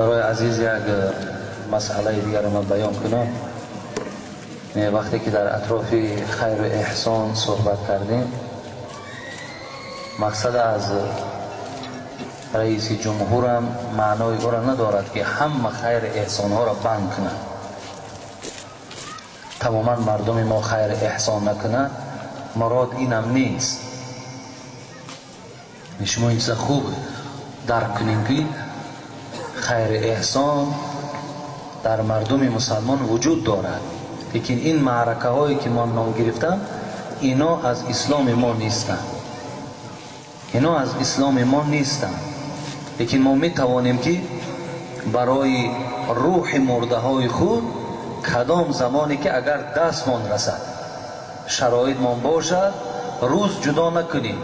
برای عزیز یک مسئله دیگر ما بیان کنم. وقتی که در اطراف خیر و احسان صحبت کردیم، مقصد از رئیس جمهور هم معنای او را ندارد که همه خیر احسان ها را بند کنند، تماما مردم ما خیر احسان نکنند. مراد این هم نیست. شما این چیز خوب درک کنیم که خیر احسان در مردم مسلمان وجود دارد، لیکن این معرکه هایی که ما نام گرفتم اینا از اسلام ما نیستند، اینا از اسلام ما نیستند. لیکن ما می توانیم که برای روح مرده های خود کدام زمانی که اگر دستمان رسد، شرایط من باشد، روز جدا نکنیم،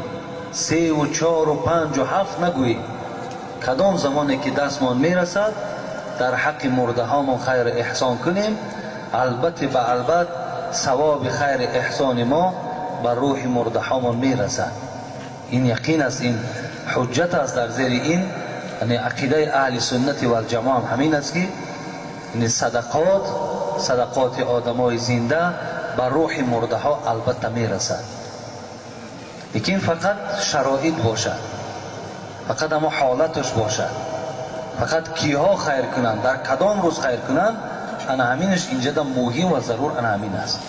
3 و 4 و 5 و 7 نگوییم، کدام زمانی که دستمان می رسد در حق مرده ها ما خیر احسان کنیم. البته به البته ثواب خیر احسان ما بر روح مرده ها ما می رسد. این یقین است، این حجت است در زیر این. یعنی عقیده اهل سنت و الجماعه همین است که این صدقات آدمای زنده بر روح مرده ها البته می رسد، لیکن فقط شرایط باشد، فقط اما حالتش باشد، فقط کیها خیر کنند، در کدام روز خیر کنند. انا همینش اینجا مهم و ضرور انا همین است.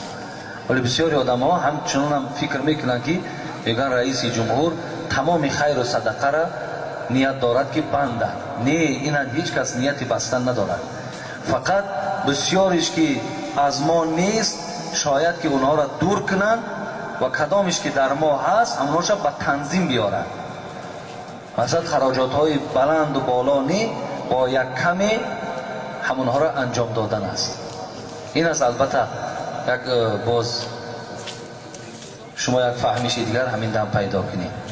ولی بسیاری آدم ها همچنان هم فکر میکنند که میگن رئیس جمهور تمام خیر و صدقه را نیت دارد که بندد. نه، این هیچ کس نیتی بستن ندارد. فقط بسیاریش که از ما نیست شاید که اونها را دور کنند و کدامش که در ما هست همونهاش به تنظیم بیارند. مثلا خراجات های بلند و بالا نی، با یک کمی همونها را انجام دادن است. این است. البته یک باز شما یک فهمیش دیگر همین دم پیدا کنید.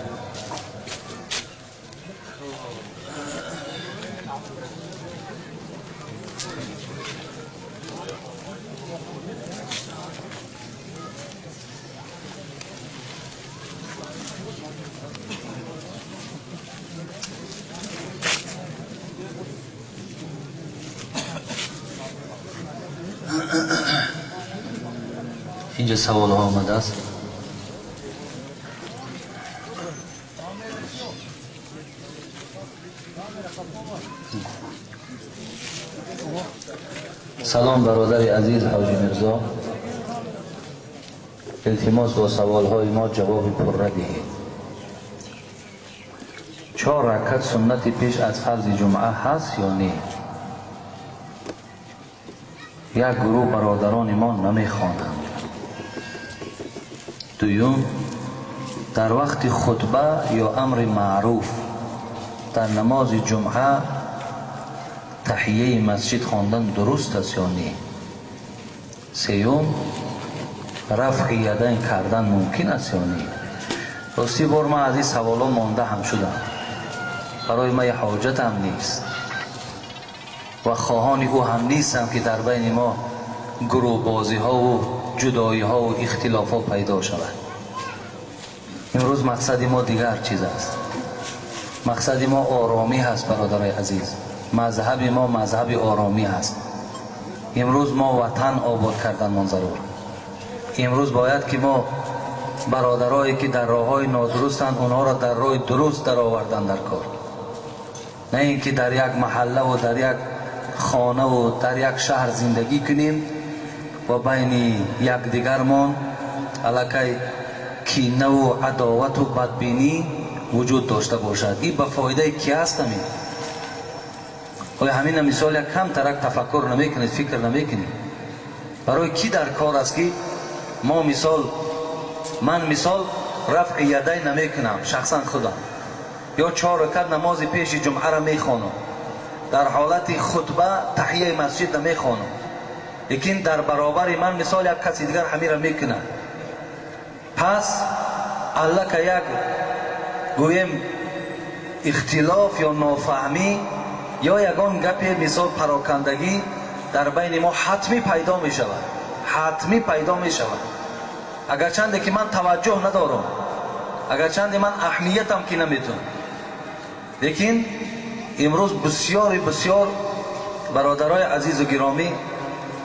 اینجا سوال ها آمده است. سلام برادر عزیز حاجی مرزا، التماس با سوال های ما جواب پره دهید. 4 رکعت سنت پیش از فرض جمعه هست یا نه؟ یک گروه برادران ما نمیخوانند. دوم، در وقت خطبه یا امر معروف در نماز جمعه تحیه مسجد خواندن درست است یا نه؟ سوم، رفع یدین کردن ممکن است یا نه؟ راستی بار من از این سوالا مانده هم شدم، برای من حاجت هم نیست و خواهان او هم نیستم که در بین ما گروه بازی ها و جدایی ها و اختلاف ها پیدا شود. امروز مقصد ما دیگر چیز است. مقصد ما آرامی هست برادرای عزیز. مذهب ما مذهب آرامی هست. امروز ما وطن آباد کردن من ضرور. امروز باید که ما برادرایی که در راه های نادرستند اونها را در راه درست در آوردن در کار، نه اینکه در یک محله و در یک خانه و در یک شهر زندگی کنیم و بین یکدیگرمان الکی کینه و عداوت و بدبینی وجود داشته باشد. این به فایده کی است؟ همین مثال یک کم ترک تفکر نمیکنید، فکر نمیکنید برای کی در کار است که ما من مثال رفع یدین نمیکنم شخصا خودم، یا 4 رکعت نماز پیش جمعه را میخوانم، در حالت خطبه تحیه مسجد نمیخوانم، لیکن در برابر من مثال یک کسی دیگر همین را میکنه. پس الله که یک گویم اختلاف یا نافهمی یا یگان گپ مثال پراکندگی در بین ما حتمی پیدا می شود، حتمی پیدا می شود. اگرچند که من توجه ندارم، اگرچند من اهمیتم که نمیتونم، لیکن امروز بسیار برادرای عزیز و گرامی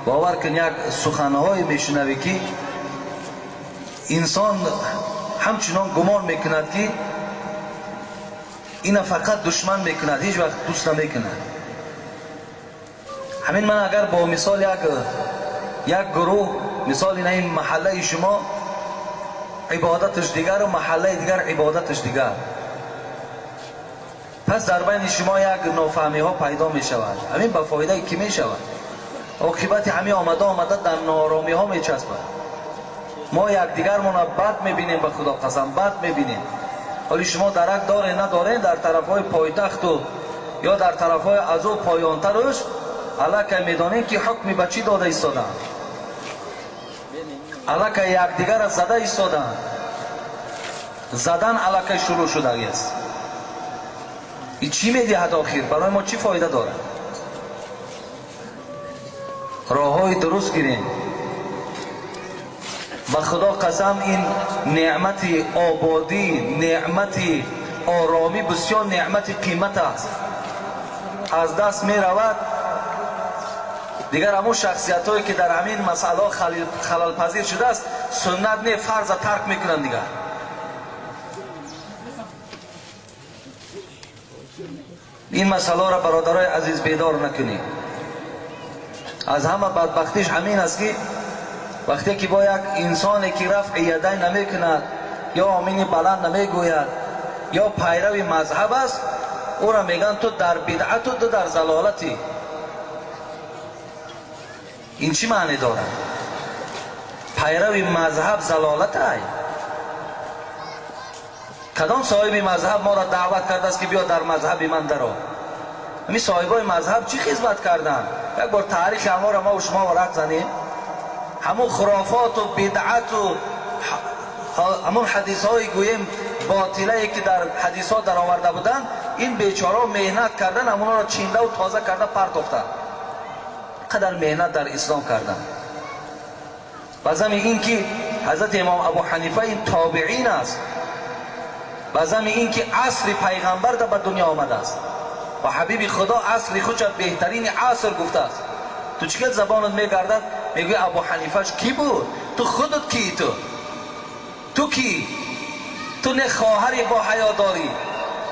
باور کن یک سخنهای میشنوی که انسان همچنان گمان میکند که اینا فقط دشمن میکند، هیچ وقت دوست نمیکند. همین من اگر با مثال یک گروه، مثال این محله شما عبادتش دیگر و محله دیگر عبادتش دیگر، پس در بین شما یک نافهمی ها پیدا می شود. همین به فایده کی می شود؟ عاقبت همین آمده در نارامی ها می چسبد. ما یک دیگرمان را بد می بینیم، به خدا قسم بد می بینیم. ولی شما درک دارین ندارین در طرف های پایتخت و یا در طرف های از او پایانترش الکه میدانین که حکمی به چی داده ایستادن، الکه یک دیگر را زده ایستادن، زدن الکه شروع شده است. این چی میدهد آخر؟ برای ما چی فایده داره؟ راه های درست گیریم. به خدا قسم این نعمت آبادی، نعمت آرامی بسیار نعمت قیمت است. از دست می رود دیگر همون شخصیت هایی که در همین مسئله خلل پذیر شده است سنت نه فرض ترک میکنند. دیگر این مسئله را برادرای عزیز بیدار نکنید. از همه بدبختیش همین است که وقتی که با یک انسانی که رفع یدین نمیکند یا آمین بلند نمیگوید یا پیرو مذهب است، او را میگن تو در بدعت و تو در ضلالتی. این چی معنی دارد؟ پیرو مذهب ضلالت ای؟ کدام صاحب مذهب ما را دعوت کرده است که بیا در مذهب من درآ؟ همین صاحبای مذهب چی خدمت کردن؟ یک بار تاریخ ما را ما و شما ورق زنیم. همون خرافات و بدعت و همون حدیث های گویم باطله که در حدیث ها در آورده بودن، این بیچاره مهنت کردن همون را چینده و تازه کرده پرتافتن. قدر مهنت در اسلام کردن. بازم این که حضرت امام ابو حنیفه این تابعین است، بازم این که عصر پیغمبر در دنیا آمده است و حبیب خدا عصر خودش بهترین عصر گفته است. تو چیکار زبانت میگردد میگوی ابو حنیفهش کی بود؟ تو خودت کی؟ تو کی؟ تو نه خواهری با حیا داری،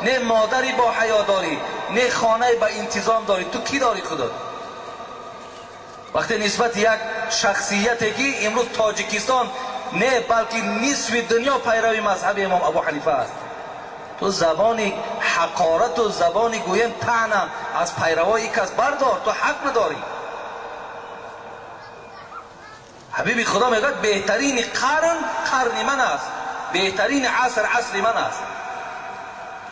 نه مادری با حیا داری، نه خانه با انتظام داری. تو کی داری خودت؟ وقتی نسبت یک شخصیتی که امروز تاجیکستان نه بلکه نصف دنیا پیرو مذهب امام ابو حنیفه است، تو زبانی حقارت و زبانی گویم طعن از پیروای کس بردار. تو حق نداری. حبیب خدا میگه بهترین قرن من است، بهترین عصر من است.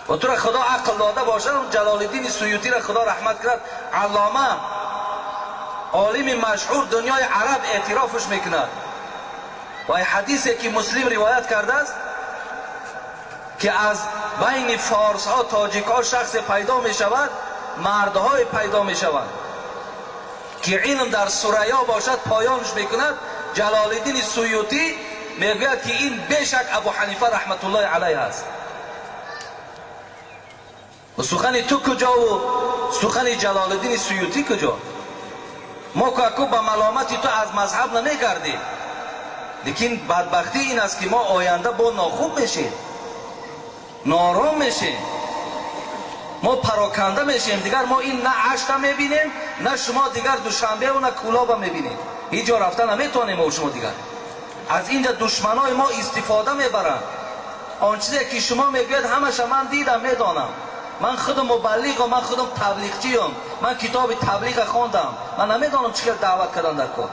و تو را خدا عقل داده باشه. جلال الدین سیوطی را خدا رحمت کرد، علامه عالم مشهور دنیای عرب اعترافش میکند و این حدیثی که مسلم روایت کرده است که از بین فارس ها تاجیک ها شخص پیدا می شود، مردهای پیدا می شود که علم در ثریا باشد پایانش میکند. جلال الدین سیوطی میگوید که این بیشک ابو حنیفه رحمت الله علیه است. و سخن تو کجا و سخن جلال الدین سیوطی کجا؟ ما که به ملامتی تو از مذهب نمیگردیم، لیکن بدبختی این است که ما آینده با ناخوب میشیم، نارام میشیم، ما پراکنده میشیم. دیگر ما این نه عشق میبینیم، نه شما دیگر دوشنبه و نه کلاب میبینیم. هیچ جا رفتن نمیتونیم ما شما دیگر. از اینجا دشمنای ما استفاده میبرن. آن چیزی که شما میگوید همش من دیدم میدانم. من خودم مبلغ و من خودم تبلیغچیم، من کتاب تبلیغ خواندم، من نمیدانم چیکار دعوت کردن در کار.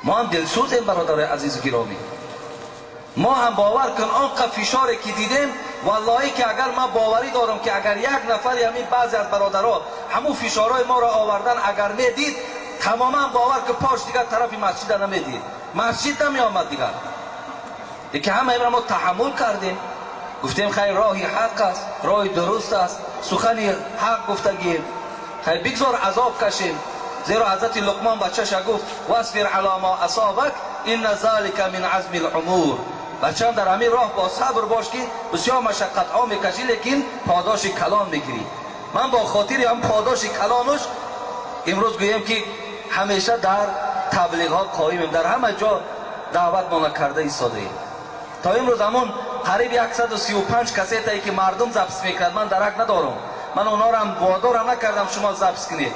ما هم دلسوزیم برادر عزیز گرامی. ما هم باور کن آنقدر فشاری که دیدیم، والله که اگر من باوری دارم که اگر یک نفر همین بعضی از برادرها همون فشارهای ما را آوردن اگر میدید، تماما باور که پاش دیگر طرف مسجد نمیدید، مسجد نمی آمد دیگر. دیگه همه ما تحمل کردیم، گفتیم خیر راهی حق است، راهی درست است، سخنی حق گفتگیم، خیر بگذار عذاب کشیم. زیرا حضرت لقمان بچه‌ش گفت واصبر علی ما اصابک ان ذلک من عزم الامور. بچه‌ام در همین راه با صبر باش که بسیار مشقت ها میکشی لیکن پاداش کلان میگیری. من با خاطر هم پاداش کلانش امروز گویم که همیشه در تبلیغات قایمیم، در همه جا دعوت ما کرده ایستاده ایم. تا امروز همون قریب 135 کسیتی که مردم ضبط میکرد من درک ندارم، من اونا را هم وادار نکردم شما ضبط کنید،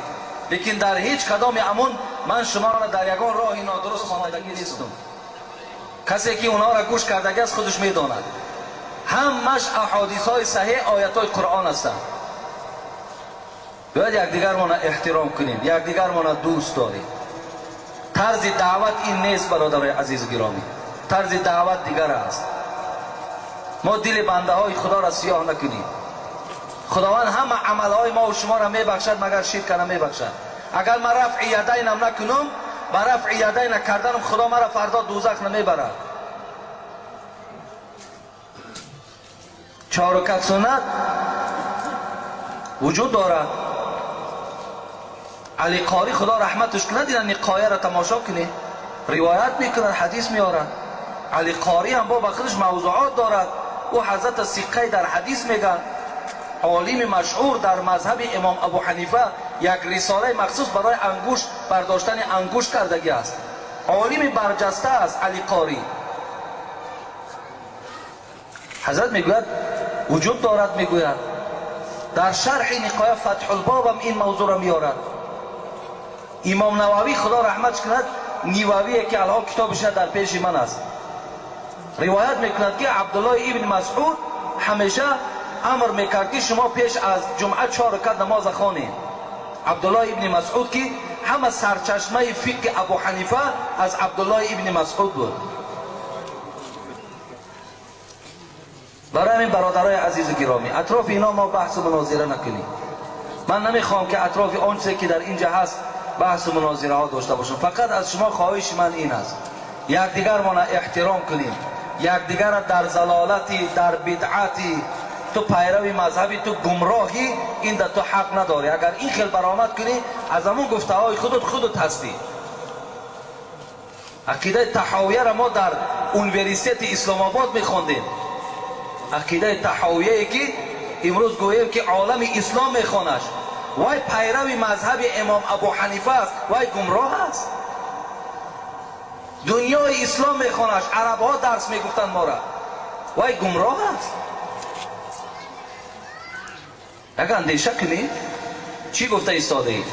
لیکن در هیچ کدام امون من شما را در یگان راه نادرست خوانندگی نیستم. کسی که اونا را گوش کردگی از خودش میداند همش احادیث های صحیح، آیات های قرآن هستند. باید یکدیگر ما احترام کنیم، یکدیگر ما دوست داریم. طرز دعوت این نیست برادرای عزیز گرامی، طرز دعوت دیگر است. ما دل بنده های خدا را سیاه نکنیم. خداوند همه عمل های ما و شما را میبخشد مگر شرک نمیبخشد. اگر من رفع یدینم نکنم، با رفع یدین کردنم خدا مرا فردا دوزخ نمیبرد. 4 رکعت سنت وجود دارد. علی قاری خدا رحمتش کنه دیدن نقایه را تماشا کنه، روایت میکنن، حدیث میارن. علی قاری هم با خودش موضوعات دارد. او حضرت سیقه در حدیث میگن، عالم مشهور در مذهب امام ابو حنیفه، یک رساله مخصوص برای انگوش برداشتن انگوش کردگی است. عالم برجسته است علی قاری. حضرت میگوید وجود دارد، میگوید در شرح نقایه فتح الباب هم این موضوع را میارد. امام نووی خدا رحمتش کند، نیووی که الان کتابش در پیش من است، روایت میکند که عبدالله ابن مسعود همیشه امر میکرد که شما پیش از جمعه 4 رکعت نماز خوانید. عبدالله ابن مسعود که همه سرچشمه فقه ابو حنیفه از عبدالله ابن مسعود بود. برای همین برادرای عزیز گرامی اطراف اینا ما بحث و مناظره نکنیم. من نمیخوام که اطراف آنچه که در اینجا هست بحث و مناظره ها داشته باشم. فقط از شما خواهش من این است یکدیگر ما احترام کنیم، یکدیگر را در ضلالتی، در بدعتی، تو پیروی مذهبی، تو گمراهی، این در تو حق نداری. اگر این خیل برآمد کنی از همون گفته های خودت هستی. عقیده تحویه را ما در اونیورسیته اسلام آباد میخوندیم. عقیده تحویه که امروز گوییم که عالم اسلام میخوانش، وای پیروی مذهب امام ابو حنیفه است، وای گمراه است. دنیای اسلام میخوانش، عرب ها درس میگفتن ما را، وای گمراه است. اگر اندیشه کنی چی گفته ایستاده اید؟